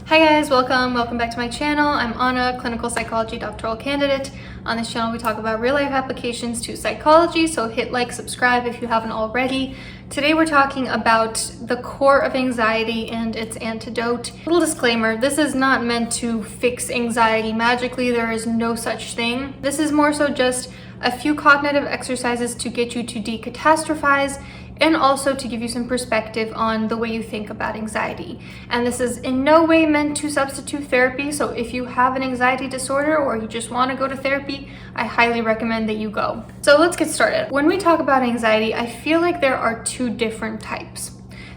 Hi guys, welcome back to my channel. I'm Anna, clinical psychology doctoral candidate. On this channel we talk about real life applications to psychology, so hit like, subscribe if you haven't already. Today we're talking about the core of anxiety and its antidote. Little disclaimer, this is not meant to fix anxiety magically. There is no such thing. This is more so just a few cognitive exercises to get you to decatastrophize and also to give you some perspective on the way you think about anxiety. And this is in no way meant to substitute therapy, so if you have an anxiety disorder or you just want to go to therapy, I highly recommend that you go. So let's get started. When we talk about anxiety, I feel like there are two different types.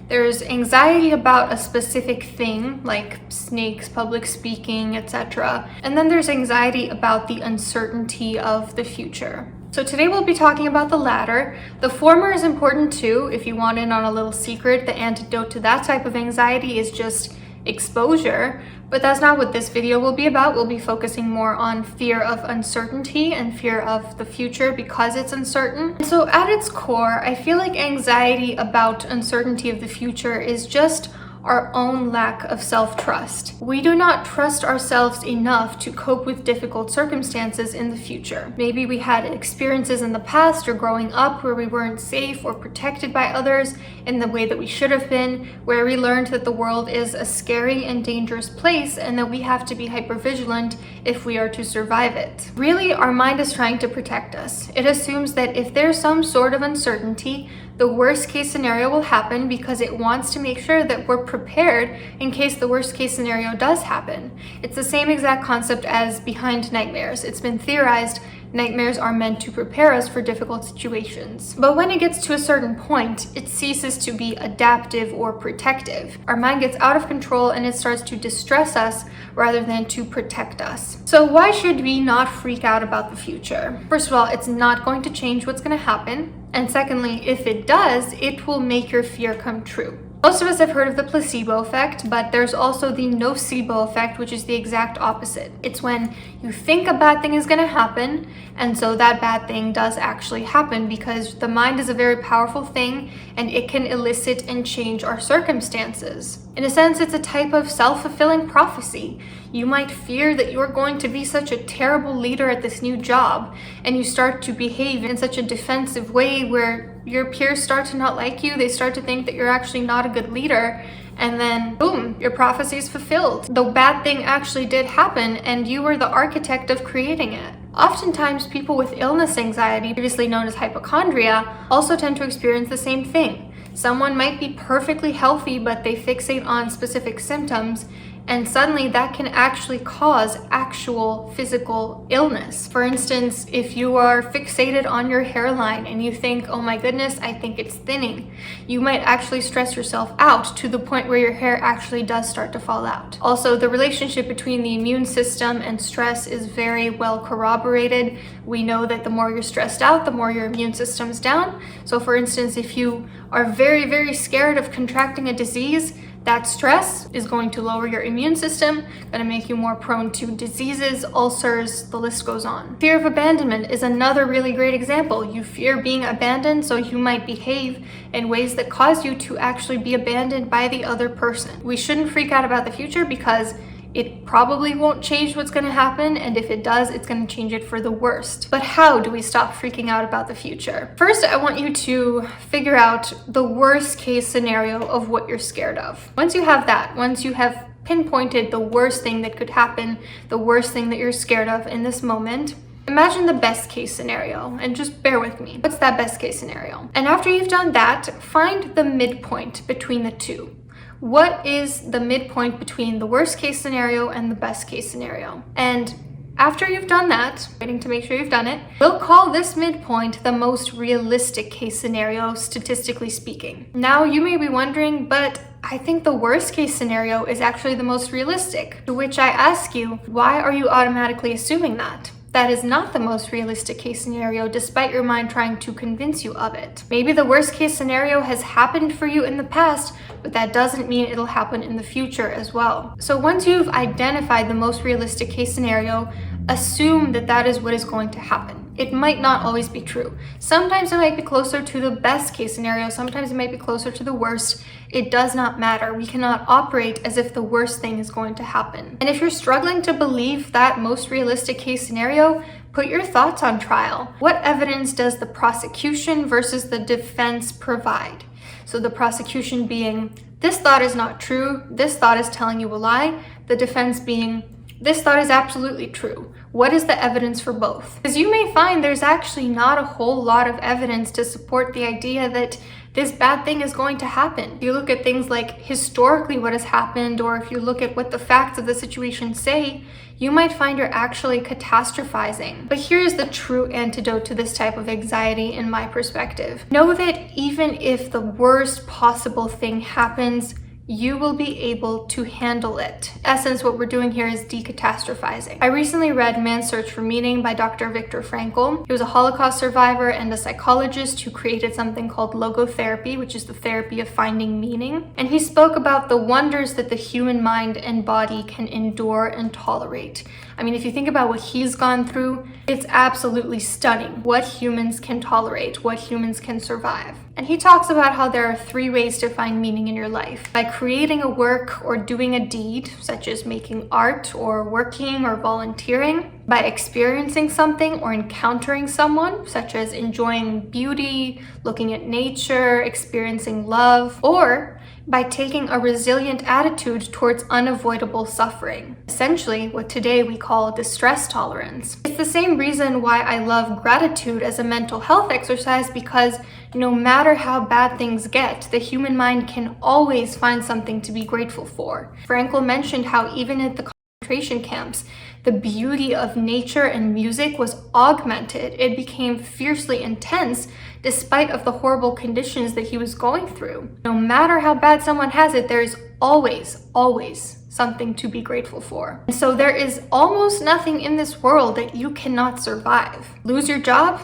There's anxiety about a specific thing, like snakes, public speaking, etc. And then there's anxiety about the uncertainty of the future. So today we'll be talking about the latter. The former is important too. If you want in on a little secret, the antidote to that type of anxiety is just exposure, but that's not what this video will be about. We'll be focusing more on fear of uncertainty and fear of the future because it's uncertain. So at its core, I feel like anxiety about uncertainty of the future is just our own lack of self-trust. We do not trust ourselves enough to cope with difficult circumstances in the future. Maybe we had experiences in the past or growing up where we weren't safe or protected by others in the way that we should have been, where we learned that the world is a scary and dangerous place and that we have to be hypervigilant if we are to survive it. Really, our mind is trying to protect us. It assumes that if there's some sort of uncertainty, the worst case scenario will happen because it wants to make sure that we're prepared in case the worst case scenario does happen. It's the same exact concept as behind nightmares. It's been theorized nightmares are meant to prepare us for difficult situations. But when it gets to a certain point, it ceases to be adaptive or protective. Our mind gets out of control and it starts to distress us rather than to protect us. So why should we not freak out about the future? First of all, it's not going to change what's going to happen. And secondly, if it does, it will make your fear come true. Most of us have heard of the placebo effect, but there's also the nocebo effect, which is the exact opposite. It's when you think a bad thing is going to happen, and so that bad thing does actually happen because the mind is a very powerful thing and it can elicit and change our circumstances. In a sense, it's a type of self-fulfilling prophecy. You might fear that you're going to be such a terrible leader at this new job, and you start to behave in such a defensive way where your peers start to not like you. They start to think that you're actually not a good leader, and then boom, your prophecy is fulfilled. The bad thing actually did happen and you were the architect of creating it. Oftentimes, people with illness anxiety, previously known as hypochondria, also tend to experience the same thing. Someone might be perfectly healthy, but they fixate on specific symptoms, and suddenly that can actually cause actual physical illness. For instance, if you are fixated on your hairline and you think, oh my goodness, I think it's thinning, you might actually stress yourself out to the point where your hair actually does start to fall out. Also, the relationship between the immune system and stress is very well corroborated. We know that the more you're stressed out, the more your immune system's down. So for instance, if you are very, very scared of contracting a disease, that stress is going to lower your immune system, going to make you more prone to diseases, ulcers, the list goes on. Fear of abandonment is another really great example. You fear being abandoned, so you might behave in ways that cause you to actually be abandoned by the other person. We shouldn't freak out about the future because it probably won't change what's going to happen, and if it does, it's going to change it for the worst. But how do we stop freaking out about the future? First, I want you to figure out the worst case scenario of what you're scared of. Once you have that, once you have pinpointed the worst thing that could happen, the worst thing that you're scared of in this moment, imagine the best case scenario and just bear with me. What's that best case scenario? And after you've done that, find the midpoint between the two. What is the midpoint between the worst case scenario and the best case scenario? And after you've done that, waiting to make sure you've done it, we'll call this midpoint the most realistic case scenario, statistically speaking. Now you may be wondering, but I think the worst case scenario is actually the most realistic. To which I ask you, why are you automatically assuming that? That is not the most realistic case scenario, despite your mind trying to convince you of it. Maybe the worst case scenario has happened for you in the past, but that doesn't mean it'll happen in the future as well. So once you've identified the most realistic case scenario, assume that that is what is going to happen. it might not always be true. Sometimes it might be closer to the best case scenario, sometimes it might be closer to the worst. It does not matter. We cannot operate as if the worst thing is going to happen. And if you're struggling to believe that most realistic case scenario, put your thoughts on trial. What evidence does the prosecution versus the defense provide? So the prosecution being, this thought is not true, this thought is telling you a lie. The defense being, this thought is absolutely true. What is the evidence for both? Because you may find there's actually not a whole lot of evidence to support the idea that this bad thing is going to happen. If you look at things like historically what has happened, or if you look at what the facts of the situation say, you might find you're actually catastrophizing. But here's the true antidote to this type of anxiety in my perspective. Know that even if the worst possible thing happens, you will be able to handle it. In essence, what we're doing here is decatastrophizing. I recently read Man's Search for Meaning by Dr. Viktor Frankl. He was a Holocaust survivor and a psychologist who created something called logotherapy, which is the therapy of finding meaning. And he spoke about the wonders that the human mind and body can endure and tolerate. I mean, if you think about what he's gone through, it's absolutely stunning what humans can tolerate, what humans can survive. And he talks about how there are 3 ways to find meaning in your life: by creating a work or doing a deed, such as making art or working or volunteering; by experiencing something or encountering someone, such as enjoying beauty, looking at nature, experiencing love; or by taking a resilient attitude towards unavoidable suffering. Essentially, what today we call distress tolerance. It's the same reason why I love gratitude as a mental health exercise, because no matter how bad things get, the human mind can always find something to be grateful for. Frankl mentioned how even at the concentration camps, the beauty of nature and music was augmented. It became fiercely intense despite of the horrible conditions that he was going through. No matter how bad someone has it, there is always something to be grateful for. And so there is almost nothing in this world that you cannot survive. Lose your job?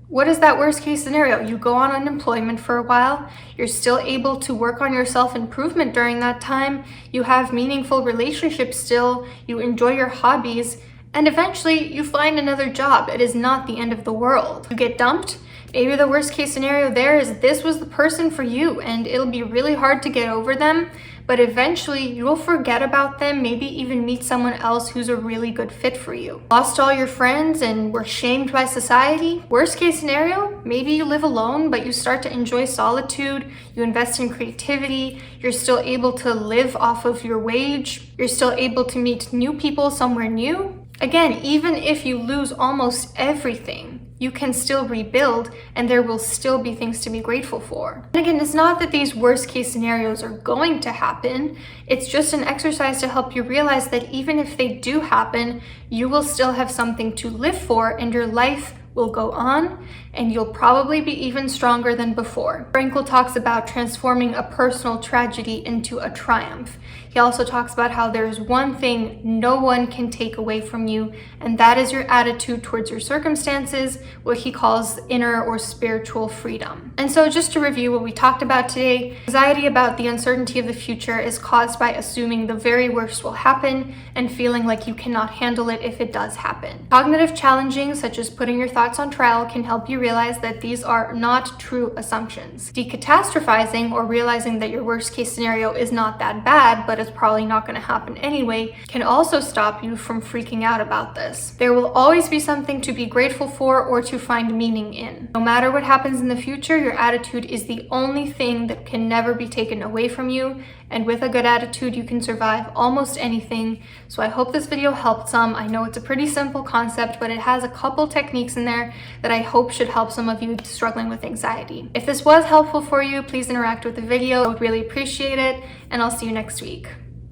What is that worst case scenario? You go on unemployment for a while, you're still able to work on your self-improvement during that time, you have meaningful relationships still, you enjoy your hobbies, and eventually you find another job. It is not the end of the world. You get dumped? Maybe the worst case scenario there is this was the person for you, and it'll be really hard to get over them, but eventually you'll forget about them, maybe even meet someone else who's a really good fit for you. Lost all your friends and were shamed by society? Worst case scenario, maybe you live alone, but you start to enjoy solitude, you invest in creativity, you're still able to live off of your wage, you're still able to meet new people somewhere new. Again, even if you lose almost everything, you can still rebuild, and there will still be things to be grateful for. And again, it's not that these worst case scenarios are going to happen. It's just an exercise to help you realize that even if they do happen, you will still have something to live for, and your life will go on, and you'll probably be even stronger than before. Frankl talks about transforming a personal tragedy into a triumph. He also talks about how there's one thing no one can take away from you, and that is your attitude towards your circumstances, what he calls inner or spiritual freedom. And so just to review what we talked about today, anxiety about the uncertainty of the future is caused by assuming the very worst will happen and feeling like you cannot handle it if it does happen. Cognitive challenging, such as putting your thoughts on trial, can help you realize that these are not true assumptions. Decatastrophizing, or realizing that your worst case scenario is not that bad, but it's probably not going to happen anyway, can also stop you from freaking out about this. There will always be something to be grateful for or to find meaning in. No matter what happens in the future, your attitude is the only thing that can never be taken away from you, and with a good attitude, you can survive almost anything. So I hope this video helped some. I know it's a pretty simple concept, but it has a couple techniques in there that I hope should help some of you struggling with anxiety. If this was helpful for you, please interact with the video. I would really appreciate it, and I'll see you next week.